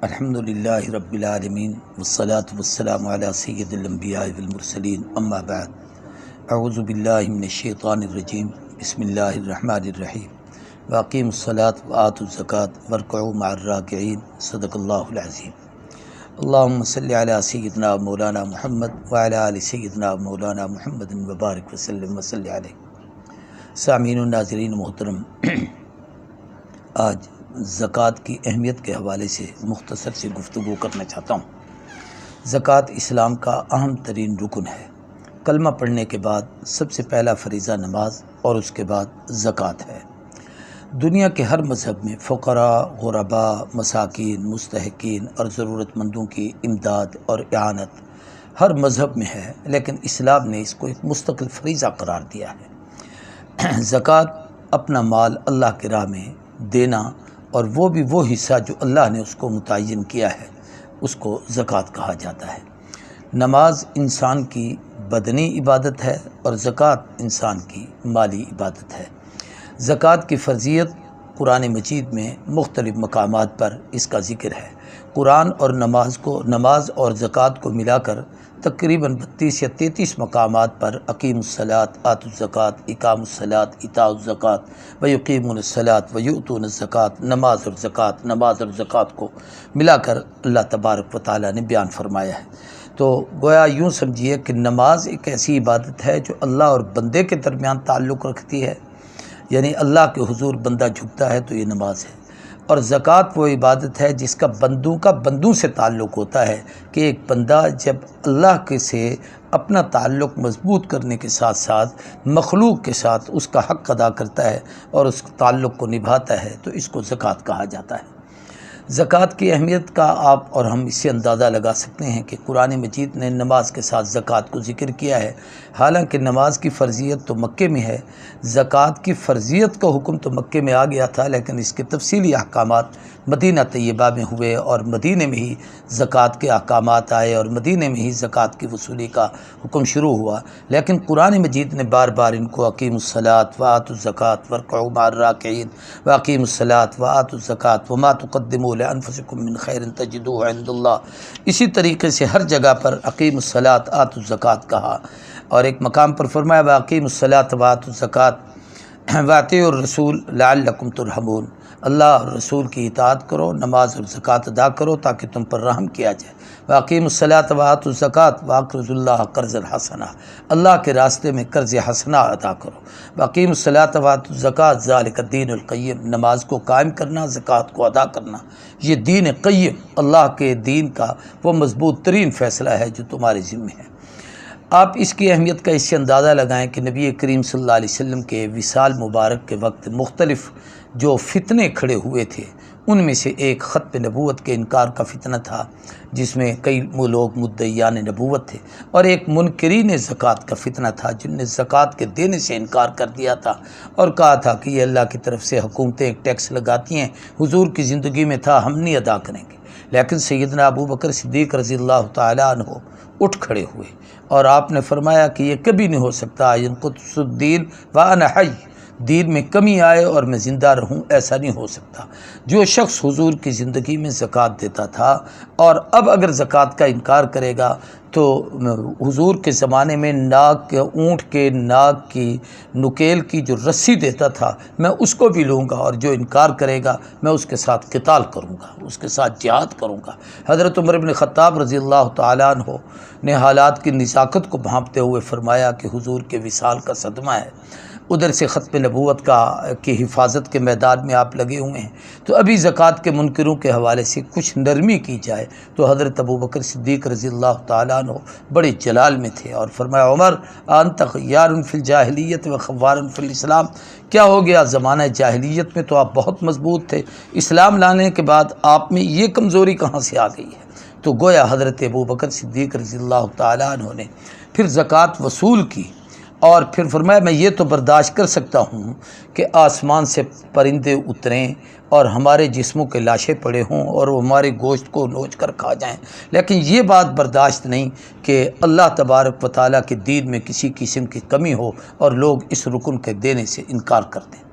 الحمدللہ رب العالمین والصلاة والسلام علی سید الانبیاء والمرسلین اما بعد اعوذ باللہ من الشیطان الرجیم بسم اللہ الرحمن الرحیم واقیموا الصلاة وآتوا الزکاة وارکعوا مع الراکعین صدق اللہ العظیم۔ اللہم صلی علی سیدنا مولانا محمد وعلی آل سیدنا مولانا محمد وبارک وسلم وصلی علیہ۔ سامعین و ناظرین محترم، آج زکوٰۃ کی اہمیت کے حوالے سے مختصر سی گفتگو کرنا چاہتا ہوں۔ زکوٰۃ اسلام کا اہم ترین رکن ہے۔ کلمہ پڑھنے کے بعد سب سے پہلا فریضہ نماز اور اس کے بعد زکوٰۃ ہے۔ دنیا کے ہر مذہب میں فقراء، غرباء، مساکین، مستحقین اور ضرورت مندوں کی امداد اور اعانت ہر مذہب میں ہے، لیکن اسلام نے اس کو ایک مستقل فریضہ قرار دیا ہے۔ زکوٰۃ اپنا مال اللہ کی راہ میں دینا، اور وہ بھی وہ حصہ جو اللہ نے اس کو متعین کیا ہے، اس کو زکوٰۃ کہا جاتا ہے۔ نماز انسان کی بدنی عبادت ہے اور زکوٰۃ انسان کی مالی عبادت ہے۔ زکوٰۃ کی فرضیت قرآن مجید میں مختلف مقامات پر اس کا ذکر ہے۔ قرآن اور نماز اور زکوٰۃ کو ملا کر تقریباً 32 یا 33 مقامات پر اقیموا الصلاۃ آتوا الزکاۃ اقاموا الصلاۃ ایتاء الزکاۃ ویقیمون الصلاۃ ویؤتون الزکاۃ، نماز اور زکوٰۃ کو ملا کر اللہ تبارک و تعالیٰ نے بیان فرمایا ہے۔ تو گویا یوں سمجھیے کہ نماز ایک ایسی عبادت ہے جو اللہ اور بندے کے درمیان تعلق رکھتی ہے، یعنی اللہ کے حضور بندہ جھکتا ہے تو یہ نماز ہے۔ اور زکوٰۃ وہ عبادت ہے جس کا بندوں سے تعلق ہوتا ہے، کہ ایک بندہ جب اللہ کے سے اپنا تعلق مضبوط کرنے کے ساتھ ساتھ مخلوق کے ساتھ اس کا حق ادا کرتا ہے اور اس تعلق کو نبھاتا ہے تو اس کو زکوٰۃ کہا جاتا ہے۔ زکوٰۃ کی اہمیت کا آپ اور ہم اس سے اندازہ لگا سکتے ہیں کہ قرآن مجید نے نماز کے ساتھ زکوٰۃ کو ذکر کیا ہے۔ حالانکہ نماز کی فرضیت تو مکے میں ہے، زکوٰۃ کی فرضیت کا حکم تو مکے میں آ گیا تھا، لیکن اس کے تفصیلی احکامات مدینہ طیبہ میں ہوئے اور مدینہ میں ہی زکوٰۃ کے احکامات آئے اور مدینہ میں ہی زکوٰۃ کی وصولی کا حکم شروع ہوا۔ لیکن قرآن مجید نے بار بار ان کو اقیموا الصلاۃ وآتوا الزکاۃ وارکعوا مع الراکعین واقیموا الصلاۃ وآتوا الزکاۃ وما تقدموا لانفسکم من خیر تجدوہ عند اللہ، اسی طریقے سے ہر جگہ پر اقیموا الصلاۃ آتوا الزکاۃ کہا، اور ایک مقام پر فرمایا واقیموا الصلاۃ وآتوا الزکاۃ واطیعوا الرسول لعلکم ترحمون، اللہ اور رسول کی اطاعت کرو، نماز اور زکوٰۃ ادا کرو تاکہ تم پر رحم کیا جائے۔ واقیموا الصلاۃ وآتوا الزکاۃ واقرضوا اللہ قرضا حسنا، اللہ کے راستے میں قرض حسنہ ادا کرو۔ واقیموا الصلاۃ وآتوا الزکاۃ ذالک الدین القیم، نماز کو قائم کرنا، زکوٰۃ کو ادا کرنا، یہ دین قیم، اللہ کے دین کا وہ مضبوط ترین فیصلہ ہے جو تمہارے ذمہ ہے۔ آپ اس کی اہمیت کا اس سے اندازہ لگائیں کہ نبی کریم صلی اللہ علیہ وسلم کے وصال مبارک کے وقت مختلف جو فتنے کھڑے ہوئے تھے، ان میں سے ایک ختم نبوت کے انکار کا فتنہ تھا، جس میں کئی لوگ مدعیان نبوت تھے، اور ایک منکرین زکوٰۃ کا فتنہ تھا جن نے زکوٰۃ کے دینے سے انکار کر دیا تھا اور کہا تھا کہ یہ اللہ کی طرف سے حکومتیں ایک ٹیکس لگاتی ہیں، حضور کی زندگی میں تھا، ہم نہیں ادا کریں گے۔ لیکن سیدنا ابو بکر صدیق رضی اللہ تعالیٰ عنہ اٹھ کھڑے ہوئے اور آپ نے فرمایا کہ یہ کبھی نہیں ہو سکتا، ینقص الدین وانا حی، دین میں کمی آئے اور میں زندہ رہوں، ایسا نہیں ہو سکتا۔ جو شخص حضور کی زندگی میں زکوٰۃ دیتا تھا اور اب اگر زکوٰۃ کا انکار کرے گا تو حضور کے زمانے میں اونٹ کے ناک کی نکیل کی جو رسی دیتا تھا، میں اس کو بھی لوں گا، اور جو انکار کرے گا میں اس کے ساتھ قتال کروں گا، اس کے ساتھ جہاد کروں گا۔ حضرت عمر بن خطاب رضی اللہ تعالیٰ عنہ نے حالات کی نزاکت کو بھانپتے ہوئے فرمایا کہ حضور کے وصال کا صدمہ ہے، ادھر سے ختم نبوت کی حفاظت کے میدان میں آپ لگے ہوئے ہیں، تو ابھی زکوٰۃ کے منکروں کے حوالے سے کچھ نرمی کی جائے۔ تو حضرت ابو بکر صدیق رضی اللہ تعالیٰ عنہ بڑے جلال میں تھے اور فرمایا عمر انت خیار فی الجاہلیت و خوار فی الاسلام، کیا ہو گیا؟ زمانہ جاہلیت میں تو آپ بہت مضبوط تھے، اسلام لانے کے بعد آپ میں یہ کمزوری کہاں سے آ گئی ہے؟ تو گویا حضرت ابو بکر صدیق رضی اللہ تعالیٰ عنہ نے پھر زکوٰۃ وصول کی، اور پھر فرمایا میں یہ تو برداشت کر سکتا ہوں کہ آسمان سے پرندے اتریں اور ہمارے جسموں کے لاشیں پڑے ہوں اور وہ ہمارے گوشت کو نوچ کر کھا جائیں، لیکن یہ بات برداشت نہیں کہ اللہ تبارک و تعالیٰ کے دین میں کسی قسم کی کمی ہو اور لوگ اس رکن کے دینے سے انکار کر دیں۔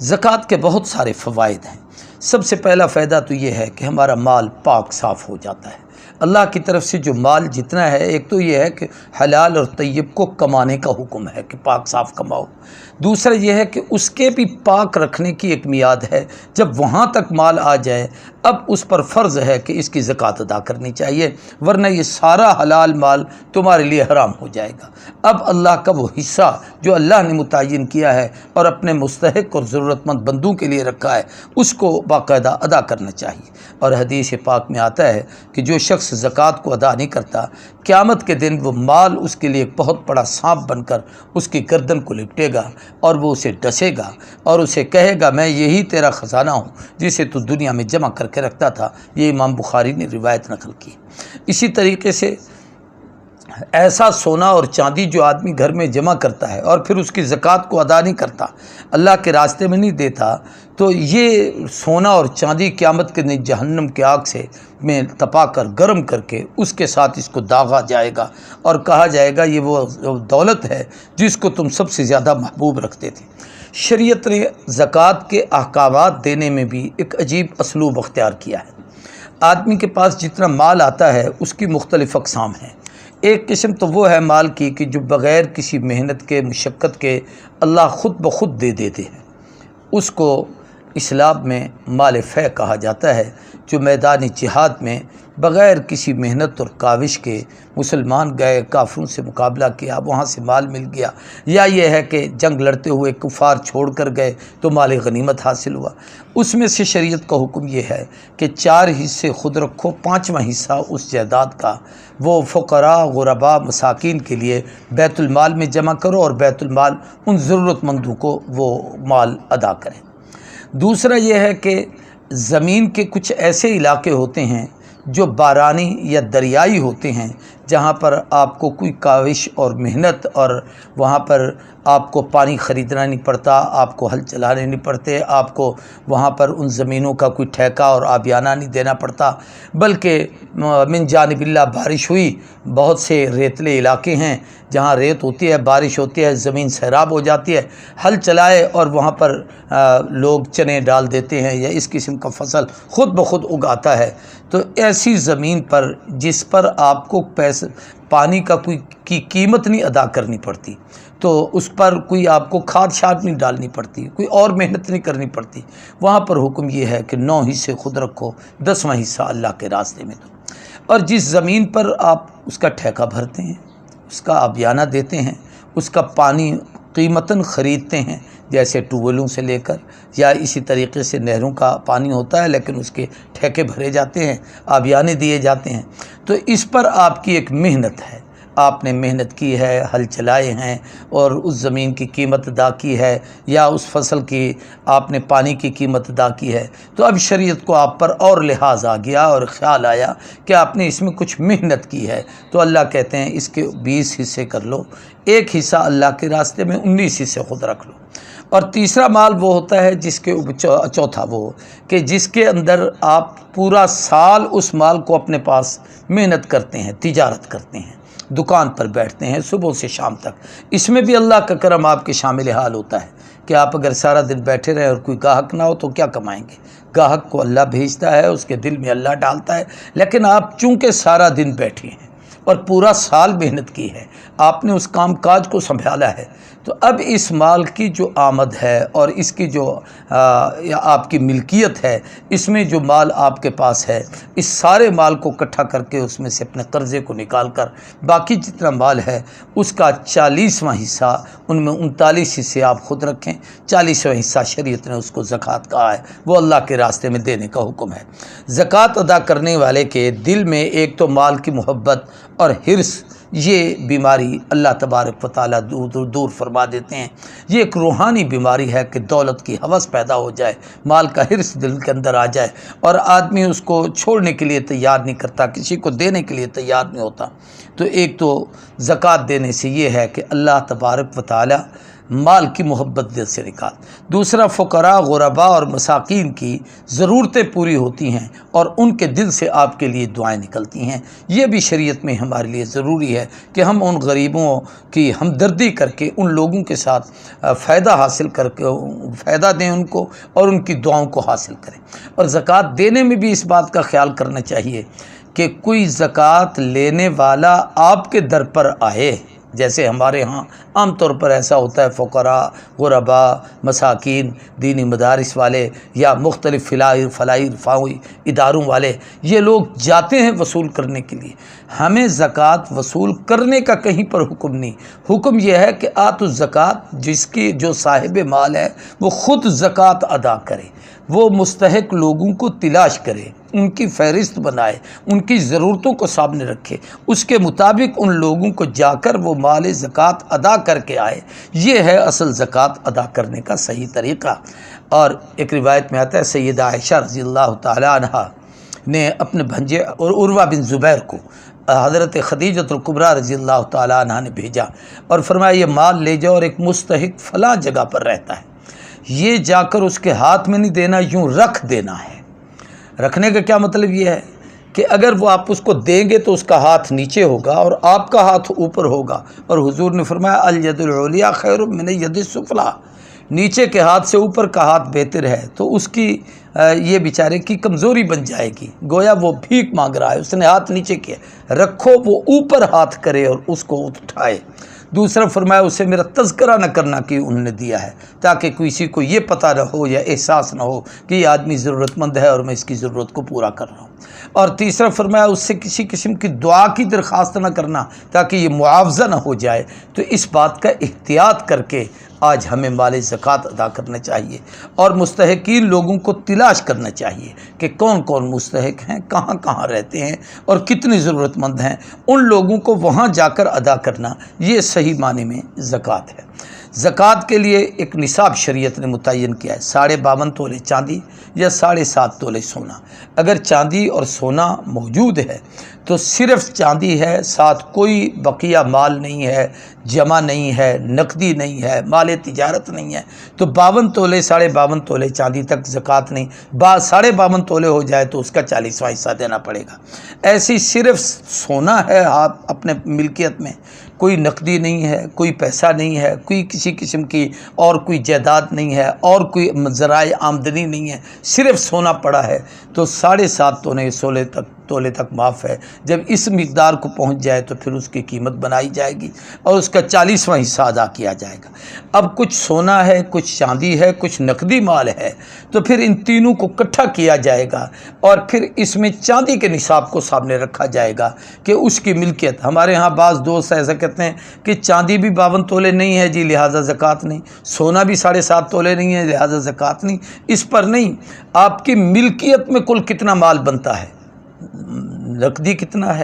زکوٰۃ کے بہت سارے فوائد ہیں۔ سب سے پہلا فائدہ تو یہ ہے کہ ہمارا مال پاک صاف ہو جاتا ہے۔ اللہ کی طرف سے جو مال جتنا ہے، ایک تو یہ ہے کہ حلال اور طیب کو کمانے کا حکم ہے کہ پاک صاف کماؤ۔ دوسرا یہ ہے کہ اس کے بھی پاک رکھنے کی ایک میعاد ہے، جب وہاں تک مال آ جائے اب اس پر فرض ہے کہ اس کی زکوٰۃ ادا کرنی چاہیے، ورنہ یہ سارا حلال مال تمہارے لیے حرام ہو جائے گا۔ اب اللہ کا وہ حصہ جو اللہ نے متعین کیا ہے اور اپنے مستحق اور ضرورت مند بندوں کے لیے رکھا ہے، اس کو باقاعدہ ادا کرنا چاہیے۔ اور حدیث پاک میں آتا ہے کہ جو شخص زکوٰۃ کو ادا نہیں کرتا، قیامت کے دن وہ مال اس کے لیے ایک بہت بڑا سانپ بن کر اس کی گردن کو لپٹے گا اور وہ اسے ڈسے گا اور اسے کہے گا میں یہی تیرا خزانہ ہوں جسے تو دنیا میں جمع کر کے رکھتا تھا۔ یہ امام بخاری نے روایت نقل کی۔ اسی طریقے سے ایسا سونا اور چاندی جو آدمی گھر میں جمع کرتا ہے اور پھر اس کی زکوٰۃ کو ادا نہیں کرتا، اللہ کے راستے میں نہیں دیتا، تو یہ سونا اور چاندی قیامت کے دن جہنم کی آگ سے میں تپا کر گرم کر کے اس کے ساتھ اس کو داغا جائے گا اور کہا جائے گا یہ وہ دولت ہے جس کو تم سب سے زیادہ محبوب رکھتے تھے۔ شریعت نے زکوٰۃ کے احکامات دینے میں بھی ایک عجیب اسلوب اختیار کیا ہے۔ آدمی کے پاس جتنا مال آتا ہے اس کی مختلف اقسام ہیں۔ ایک قسم تو وہ ہے مال کی کہ جو بغیر کسی محنت کے، مشقت کے اللہ خود بخود دے دیتے ہیں، اس کو اسلام میں مال فے کہا جاتا ہے، جو میدان جہاد میں بغیر کسی محنت اور کاوش کے مسلمان گئے، کافروں سے مقابلہ کیا، وہاں سے مال مل گیا، یا یہ ہے کہ جنگ لڑتے ہوئے کفار چھوڑ کر گئے تو مال غنیمت حاصل ہوا۔ اس میں سے شریعت کا حکم یہ ہے کہ 4 حصے خود رکھو، 5واں حصہ اس جائیداد کا وہ فقراء، غرباء، مساکین کے لیے بیت المال میں جمع کرو اور بیت المال ان ضرورت مندوں کو وہ مال ادا کریں۔ دوسرا یہ ہے کہ زمین کے کچھ ایسے علاقے ہوتے ہیں جو بارانی یا دریائی ہوتے ہیں، جہاں پر آپ کو کوئی کاوش اور محنت اور وہاں پر آپ کو پانی خریدنا نہیں پڑتا، آپ کو ہل چلانے نہیں پڑتے، آپ کو وہاں پر ان زمینوں کا کوئی ٹھیکہ اور آبیانہ نہیں دینا پڑتا، بلکہ من جانب اللہ بارش ہوئی۔ بہت سے ریتلے علاقے ہیں جہاں ریت ہوتی ہے، بارش ہوتی ہے، زمین سیراب ہو جاتی ہے، ہل چلائے اور وہاں پر لوگ چنے ڈال دیتے ہیں یا اس قسم کا فصل خود بخود اگاتا ہے۔ تو ایسی زمین پر جس پر آپ کو پانی کا کوئی کی قیمت نہیں ادا کرنی پڑتی، تو اس پر کوئی آپ کو کھاد شاد نہیں ڈالنی پڑتی، کوئی اور محنت نہیں کرنی پڑتی، وہاں پر حکم یہ ہے کہ 9 حصے خود رکھو، 10واں حصہ اللہ کے راستے میں دو۔ اور جس زمین پر آپ اس کا ٹھیکہ بھرتے ہیں، اس کا آبیانہ دیتے ہیں، اس کا پانی قیمتاً خریدتے ہیں، جیسے ٹیوبویلوں سے لے کر یا اسی طریقے سے نہروں کا پانی ہوتا ہے لیکن اس کے ٹھیکے بھرے جاتے ہیں، آبیانے دیے جاتے ہیں، تو اس پر آپ کی ایک محنت ہے، آپ نے محنت کی ہے، ہل چلائے ہیں اور اس زمین کی قیمت ادا کی ہے یا اس فصل کی آپ نے پانی کی قیمت ادا کی ہے، تو اب شریعت کو آپ پر اور لحاظ آ گیا اور خیال آیا کہ آپ نے اس میں کچھ محنت کی ہے، تو اللہ کہتے ہیں اس کے 20 حصے کر لو، 1 حصہ اللہ کے راستے میں، 19 حصے خود رکھ لو۔ اور تیسرا مال وہ ہوتا ہے جس کے چوتھا وہ کہ جس کے اندر آپ پورا سال اس مال کو اپنے پاس محنت کرتے ہیں، تجارت کرتے ہیں، دکان پر بیٹھتے ہیں صبح سے شام تک۔ اس میں بھی اللہ کا کرم آپ کے شامل حال ہوتا ہے کہ آپ اگر سارا دن بیٹھے رہے اور کوئی گاہک نہ ہو تو کیا کمائیں گے؟ گاہک کو اللہ بھیجتا ہے، اس کے دل میں اللہ ڈالتا ہے، لیکن آپ چونکہ سارا دن بیٹھے ہیں اور پورا سال محنت کی ہے، آپ نے اس کام کاج کو سنبھالا ہے، تو اب اس مال کی جو آمد ہے اور اس کی جو آپ کی ملکیت ہے، اس میں جو مال آپ کے پاس ہے، اس سارے مال کو اکٹھا کر کے اس میں سے اپنے قرضے کو نکال کر باقی جتنا مال ہے اس کا 40واں حصہ، ان میں 39 حصے آپ خود رکھیں، 40واں حصہ شریعت نے اس کو زکوٰۃ کہا ہے، وہ اللہ کے راستے میں دینے کا حکم ہے۔ زکوٰۃ ادا کرنے والے کے دل میں ایک تو مال کی محبت اور حرص، یہ بیماری اللہ تبارک و تعالیٰ دور فرما دیتے ہیں۔ یہ ایک روحانی بیماری ہے کہ دولت کی ہوس پیدا ہو جائے، مال کا حرص دل کے اندر آ جائے اور آدمی اس کو چھوڑنے کے لیے تیار نہیں کرتا، کسی کو دینے کے لیے تیار نہیں ہوتا۔ تو ایک تو زکوٰۃ دینے سے یہ ہے کہ اللہ تبارک و تعالیٰ مال کی محبت دل سے نکال۔ دوسرا، فقراء، غرباء اور مساکین کی ضرورتیں پوری ہوتی ہیں اور ان کے دل سے آپ کے لیے دعائیں نکلتی ہیں۔ یہ بھی شریعت میں ہمارے لیے ضروری ہے کہ ہم ان غریبوں کی ہمدردی کر کے ان لوگوں کے ساتھ فائدہ حاصل کر کے فائدہ دیں ان کو اور ان کی دعاؤں کو حاصل کریں۔ اور زکوٰۃ دینے میں بھی اس بات کا خیال کرنا چاہیے کہ کوئی زکوٰۃ لینے والا آپ کے در پر آئے، جیسے ہمارے ہاں عام طور پر ایسا ہوتا ہے، فقراء، غرباء، مساکین، دینی مدارس والے یا مختلف فلاحی رفاہی اداروں والے، یہ لوگ جاتے ہیں وصول کرنے کے لیے۔ ہمیں زکوٰۃ وصول کرنے کا کہیں پر حکم نہیں، حکم یہ ہے کہ الزکوٰۃ، جس کی جو صاحب مال ہے وہ خود زکوٰۃ ادا کرے، وہ مستحق لوگوں کو تلاش کرے، ان کی فہرست بنائے، ان کی ضرورتوں کو سامنے رکھے، اس کے مطابق ان لوگوں کو جا کر وہ مال زکوٰۃ ادا کر کے آئے۔ یہ ہے اصل زکوٰۃ ادا کرنے کا صحیح طریقہ۔ اور ایک روایت میں آتا ہے، سیدہ عائشہ رضی اللہ تعالیٰ عنہ نے اپنے بھنجے اور عروہ بن زبیر کو حضرت خدیجۃ الکبریٰ رضی اللہ تعالیٰ عنہ نے بھیجا اور فرمایا، یہ مال لے جاؤ اور ایک مستحق فلاں جگہ پر رہتا ہے، یہ جا کر اس کے ہاتھ میں نہیں دینا، یوں رکھ دینا ہے۔ رکھنے کا کیا مطلب یہ ہے کہ اگر وہ آپ اس کو دیں گے تو اس کا ہاتھ نیچے ہوگا اور آپ کا ہاتھ اوپر ہوگا، اور حضور نے فرمایا الید العلیٰ خیر من الید السفلیٰ، نیچے کے ہاتھ سے اوپر کا ہاتھ بہتر ہے۔ تو اس کی یہ بیچارے کی کمزوری بن جائے گی، گویا وہ بھیک مانگ رہا ہے، اس نے ہاتھ نیچے کیا، رکھو وہ اوپر ہاتھ کرے اور اس کو اٹھائے۔ دوسرا فرمایا، اسے میرا تذکرہ نہ کرنا کہ انہوں نے دیا ہے، تاکہ کسی کو یہ پتہ نہ ہو یا احساس نہ ہو کہ یہ آدمی ضرورت مند ہے اور میں اس کی ضرورت کو پورا کر رہا ہوں۔ اور تیسرا فرمایا، اس سے کسی قسم کی دعا کی درخواست نہ کرنا تاکہ یہ معاوضہ نہ ہو جائے۔ تو اس بات کا احتیاط کر کے آج ہمیں مال زکوٰۃ ادا کرنا چاہیے اور مستحقین لوگوں کو تلاش کرنا چاہیے کہ کون کون مستحق ہیں، کہاں کہاں رہتے ہیں اور کتنی ضرورت مند ہیں، ان لوگوں کو وہاں جا کر ادا کرنا، یہ صحیح معنی میں زکوٰۃ ہے۔ زکوٰۃ کے لیے ایک نصاب شریعت نے متعین کیا ہے، 52.5 تولے چاندی یا 7.5 تولے سونا۔ اگر چاندی اور سونا موجود ہے تو صرف چاندی ہے، ساتھ کوئی بقیہ مال نہیں ہے، جمع نہیں ہے، نقدی نہیں ہے، مال تجارت نہیں ہے، تو 52 تولے 52.5 تولے چاندی تک زکوٰۃ نہیں، 52.5 تولے ہو جائے تو اس کا 40واں حصہ دینا پڑے گا۔ ایسی صرف سونا ہے آپ اپنے ملکیت میں، کوئی نقدی نہیں ہے، کوئی پیسہ نہیں ہے، کوئی کسی قسم کی اور کوئی جائیداد نہیں ہے اور کوئی ذرائع آمدنی نہیں ہے، صرف سونا پڑا ہے، تو 7.5 تولے تک معاف ہے۔ جب اس مقدار کو پہنچ جائے تو پھر اس کی قیمت بنائی جائے گی اور اس کا 40واں حصہ ادا کیا جائے گا۔ اب کچھ سونا ہے، کچھ چاندی ہے، کچھ نقدی مال ہے، تو پھر ان تینوں کو اکٹھا کیا جائے گا اور پھر اس میں چاندی کے نصاب کو سامنے رکھا جائے گا کہ اس کی ملکیت۔ ہمارے ہاں بعض دوست ایسا کہتے ہیں کہ چاندی بھی 52 تولے نہیں ہے جی لہٰذا زکوٰۃ نہیں، سونا بھی 7.5 تولے نہیں ہے لہٰذا زکوٰۃ نہیں۔ اس پر نہیں، آپ کی ملکیت میں کل کتنا مال بنتا ہے، نقدی کتنا ہے،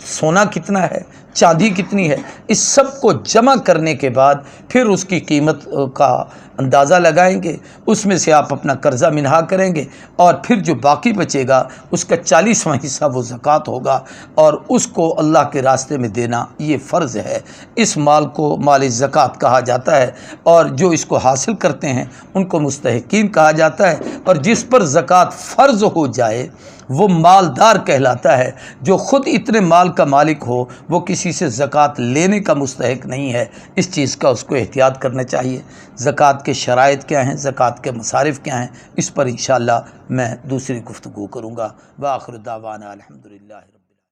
سونا کتنا ہے، چاندی کتنی ہے، اس سب کو جمع کرنے کے بعد پھر اس کی قیمت کا اندازہ لگائیں گے، اس میں سے آپ اپنا قرضہ منہا کریں گے اور پھر جو باقی بچے گا اس کا 40واں حصہ وہ زکوٰۃ ہوگا اور اس کو اللہ کے راستے میں دینا یہ فرض ہے۔ اس مال کو مال زکوٰۃ کہا جاتا ہے اور جو اس کو حاصل کرتے ہیں ان کو مستحقین کہا جاتا ہے، اور جس پر زکوٰۃ فرض ہو جائے وہ مالدار کہلاتا ہے۔ جو خود اتنے مال کا مالک ہو وہ کسی سے زکوٰۃ لینے کا مستحق نہیں ہے، اس چیز کا اس کو احتیاط کرنا چاہیے۔ زکوٰۃ کے شرائط کیا ہیں، زکوٰۃ کے مصارف کیا ہیں، اس پر انشاءاللہ میں دوسری گفتگو کروں گا۔ وآخر دعوانا الحمدللہ۔